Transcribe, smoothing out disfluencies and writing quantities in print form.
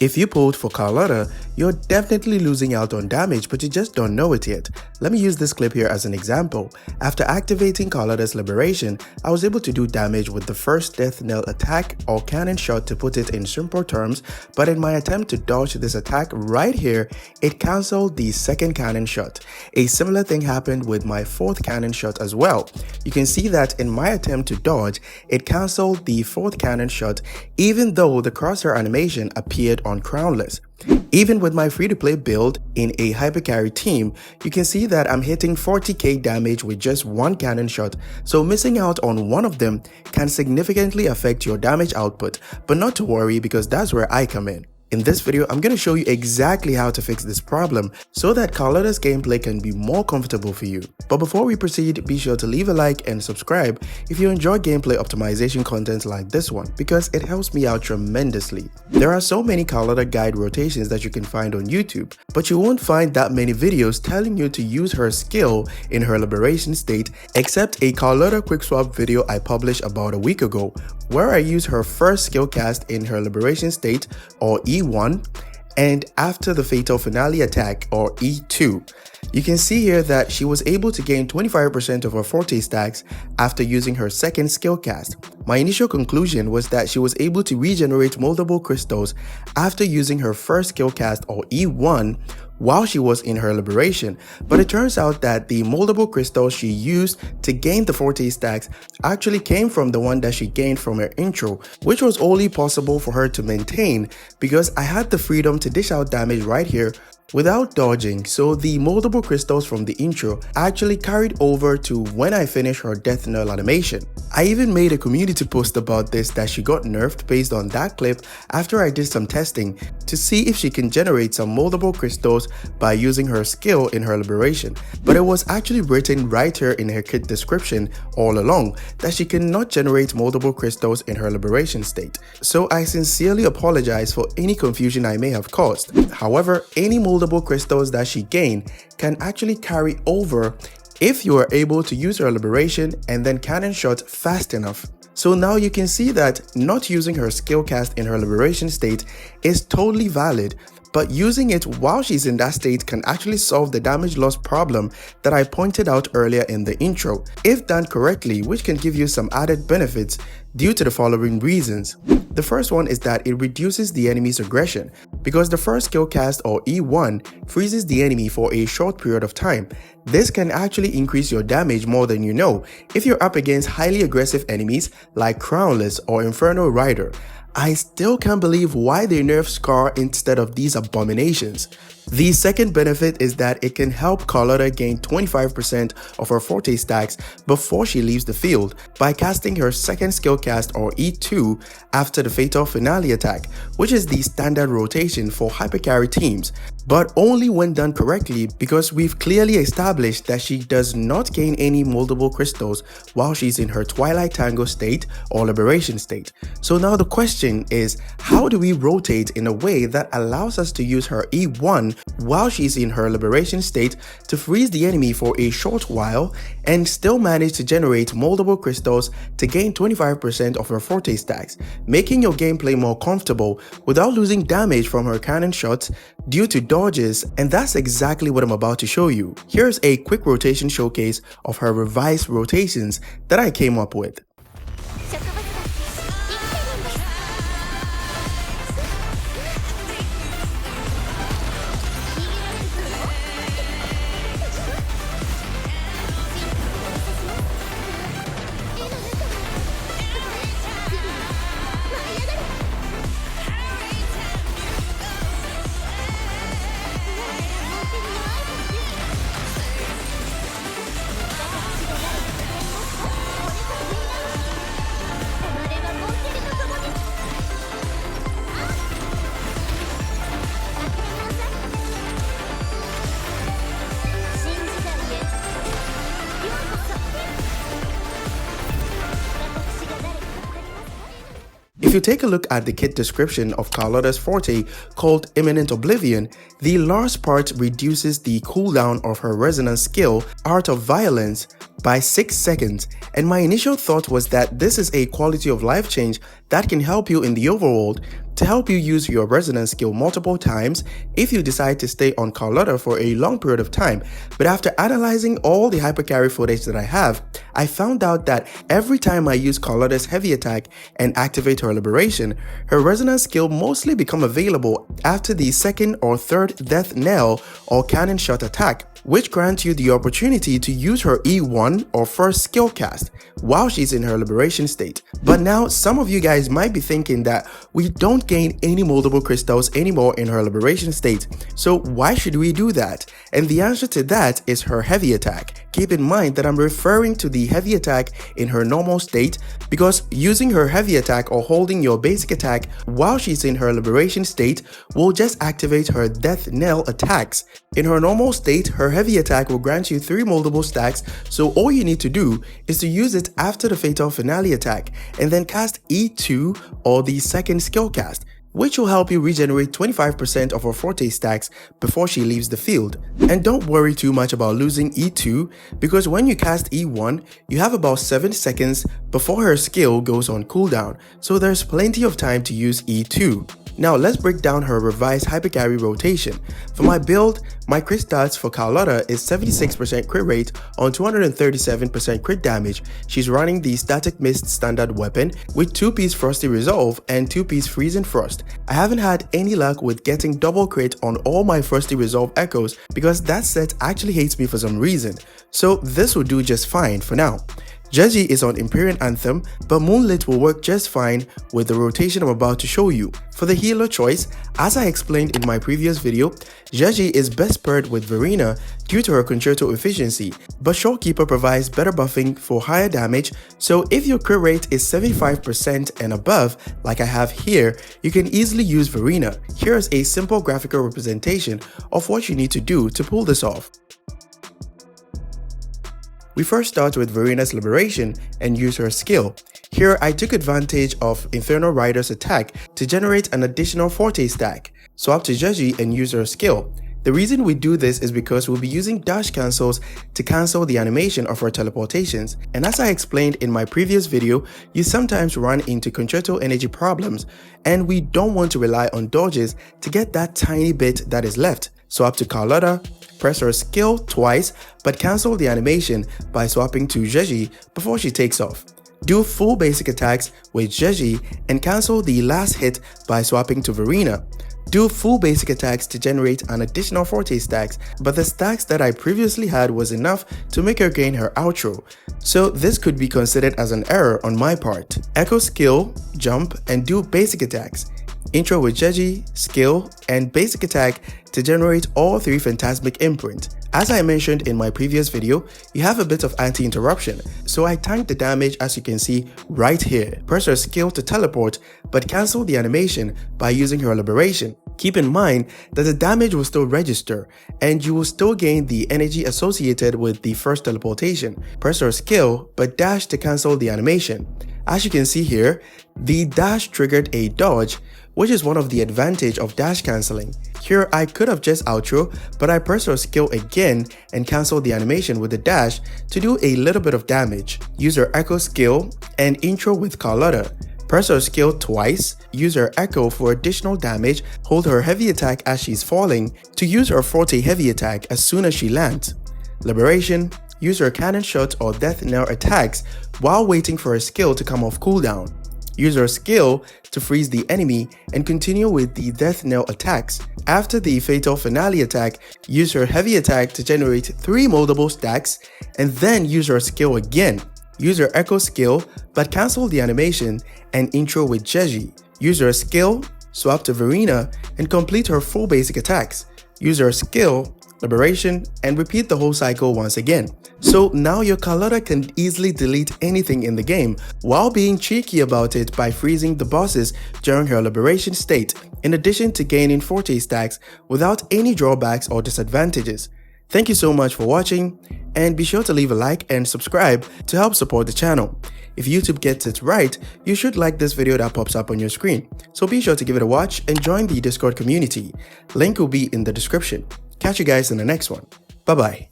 If you pulled for Carlotta, you're definitely losing out on damage, but you just don't know it yet. Let me use this clip here as an example. After activating Carlotta's Liberation, I was able to do damage with the first death knell attack or cannon shot to put it in simple terms, but in my attempt to dodge this attack right here, it cancelled the second cannon shot. A similar thing happened with my fourth cannon shot as well. You can see that in my attempt to dodge, it cancelled the fourth cannon shot even though the crosshair animation appeared on crownless. Even with my free-to-play build in a hypercarry team, you can see that I'm hitting 40k damage with just one cannon shot, so missing out on one of them can significantly affect your damage output, but not to worry because that's where I come in. In this video, I'm going to show you exactly how to fix this problem so that Carlotta's gameplay can be more comfortable for you. But before we proceed, be sure to leave a like and subscribe if you enjoy gameplay optimization content like this one because it helps me out tremendously. There are so many Carlotta guide rotations that you can find on YouTube, but you won't find that many videos telling you to use her skill in her liberation state except a Carlotta quick swap video I published about a week ago where I use her first skill cast in her liberation state or E1 and after the fatal finale attack or E2. You can see here that she was able to gain 25% of her forte stacks after using her second skill cast. My initial conclusion was that she was able to regenerate moldable crystals after using her first skill cast or E1 while she was in her liberation, but it turns out that the moldable crystals she used to gain the forte stacks actually came from the one that she gained from her intro, which was only possible for her to maintain because I had the freedom to dish out damage right here without dodging, so the moldable crystals from the intro actually carried over to when I finished her death knell animation. I even made a community post about this that she got nerfed based on that clip after I did some testing to see if she can generate some moldable crystals by using her skill in her liberation, but it was actually written right here in her kit description all along that she cannot generate moldable crystals in her liberation state. So I sincerely apologize for any confusion I may have caused. However, any moldable crystals that she gained can actually carry over if you are able to use her liberation and then cannon shot fast enough. So now you can see that not using her skill cast in her liberation state is totally valid, but using it while she's in that state can actually solve the damage loss problem that I pointed out earlier in the intro, if done correctly, which can give you some added benefits due to the following reasons. The first one is that it reduces the enemy's aggression, because the first skill cast or E1 freezes the enemy for a short period of time. This can actually increase your damage more than you know if you're up against highly aggressive enemies like Crownless or Inferno Rider. I still can't believe why they nerfed Scar instead of these abominations. The second benefit is that it can help Carlotta gain 25% of her forte stacks before she leaves the field by casting her second skill cast or E2 after the fatal finale attack, which is the standard rotation for hypercarry teams, but only when done correctly because we've clearly established that she does not gain any moldable crystals while she's in her Twilight Tango state or liberation state. So now the question is, how do we rotate in a way that allows us to use her E1 while she's in her liberation state to freeze the enemy for a short while and still manage to generate moldable crystals to gain 25% of her forte stacks, making your gameplay more comfortable without losing damage from her cannon shots due to dodges? And that's exactly what I'm about to show you. Here's a quick rotation showcase of her revised rotations that I came up with. If you take a look at the kit description of Carlotta's forte called Imminent Oblivion, the last part reduces the cooldown of her resonance skill, Art of Violence, by 6 seconds, and my initial thought was that this is a quality of life change that can help you in the overworld to help you use your resonance skill multiple times if you decide to stay on Carlotta for a long period of time. But after analyzing all the hypercarry footage that I have, I found out that every time I use Carlotta's heavy attack and activate her liberation, her resonance skill mostly become available after the second or third death knell or cannon shot attack, which grants you the opportunity to use her E1 or first skill cast while she's in her liberation state. But now some of you guys might be thinking that we don't gain any moldable crystals anymore in her liberation state, so why should we do that? And the answer to that is her heavy attack. Keep in mind that I'm referring to the heavy attack in her normal state, because using her heavy attack or holding your basic attack while she's in her liberation state will just activate her death knell attacks. In her normal state, her heavy attack will grant you 3 moldable stacks, so all you need to do is to use it after the fatal finale attack and then cast E2 or the second skill cast, which will help you regenerate 25% of her forte stacks before she leaves the field. And don't worry too much about losing E2, because when you cast E1, you have about 7 seconds before her skill goes on cooldown, so there's plenty of time to use E2. Now let's break down her revised hypercarry rotation. For my build, my crit stats for Carlotta is 76% crit rate on 237% crit damage. She's running the Static Mist standard weapon with 2-piece Frosty Resolve and 2-piece Freezing Frost. I haven't had any luck with getting double crit on all my Frosty Resolve echoes because that set actually hates me for some reason, so this will do just fine for now. Jeji is on Empyrean Anthem, but Moonlit will work just fine with the rotation I'm about to show you. For the healer choice, as I explained in my previous video, Jeji is best paired with Verena due to her concerto efficiency, but Shorekeeper provides better buffing for higher damage, so if your crit rate is 75% and above, like I have here, you can easily use Verena. Here's a simple graphical representation of what you need to do to pull this off. We first start with Verena's liberation and use her skill. Here I took advantage of Infernal Rider's attack to generate an additional forte stack. Swap to Jeji and use her skill. The reason we do this is because we'll be using dash cancels to cancel the animation of our teleportations. And as I explained in my previous video, you sometimes run into concerto energy problems, and we don't want to rely on dodges to get that tiny bit that is left. Swap to Carlotta, press her skill twice, but cancel the animation by swapping to Jeji before she takes off. Do full basic attacks with Jeji and cancel the last hit by swapping to Verena. Do full basic attacks to generate an additional forte stacks, but the stacks that I previously had was enough to make her gain her outro, so this could be considered as an error on my part. Echo skill, jump, and do basic attacks. Intro with Jeji, skill, and basic attack to generate all 3 Phantasmic Imprint. As I mentioned in my previous video, you have a bit of anti-interruption, so I tanked the damage as you can see right here. Press her skill to teleport, but cancel the animation by using her liberation. Keep in mind that the damage will still register, and you will still gain the energy associated with the first teleportation. Press her skill, but dash to cancel the animation. As you can see here, the dash triggered a dodge, which is one of the advantage of dash cancelling. Here I could have just outro, but I pressed her skill again and cancelled the animation with the dash to do a little bit of damage. Use her echo skill and intro with Carlotta. Press her skill twice, use her echo for additional damage, hold her heavy attack as she's falling to use her forte heavy attack as soon as she lands. Liberation, use her cannon shot or death knell attacks while waiting for her skill to come off cooldown. Use her skill to freeze the enemy and continue with the death knell attacks. After the fatal finale attack, use her heavy attack to generate 3 moldable stacks and then use her skill again. Use her echo skill but cancel the animation and intro with Jeji. Use her skill, swap to Verena and complete her full basic attacks. Use her skill, liberation, and repeat the whole cycle once again. So now your Carlotta can easily delete anything in the game while being cheeky about it by freezing the bosses during her liberation state, in addition to gaining forte stacks without any drawbacks or disadvantages. Thank you so much for watching, and be sure to leave a like and subscribe to help support the channel. If YouTube gets it right, you should like this video that pops up on your screen, so be sure to give it a watch and join the Discord community. Link will be in the description. Catch you guys in the next one. Bye bye.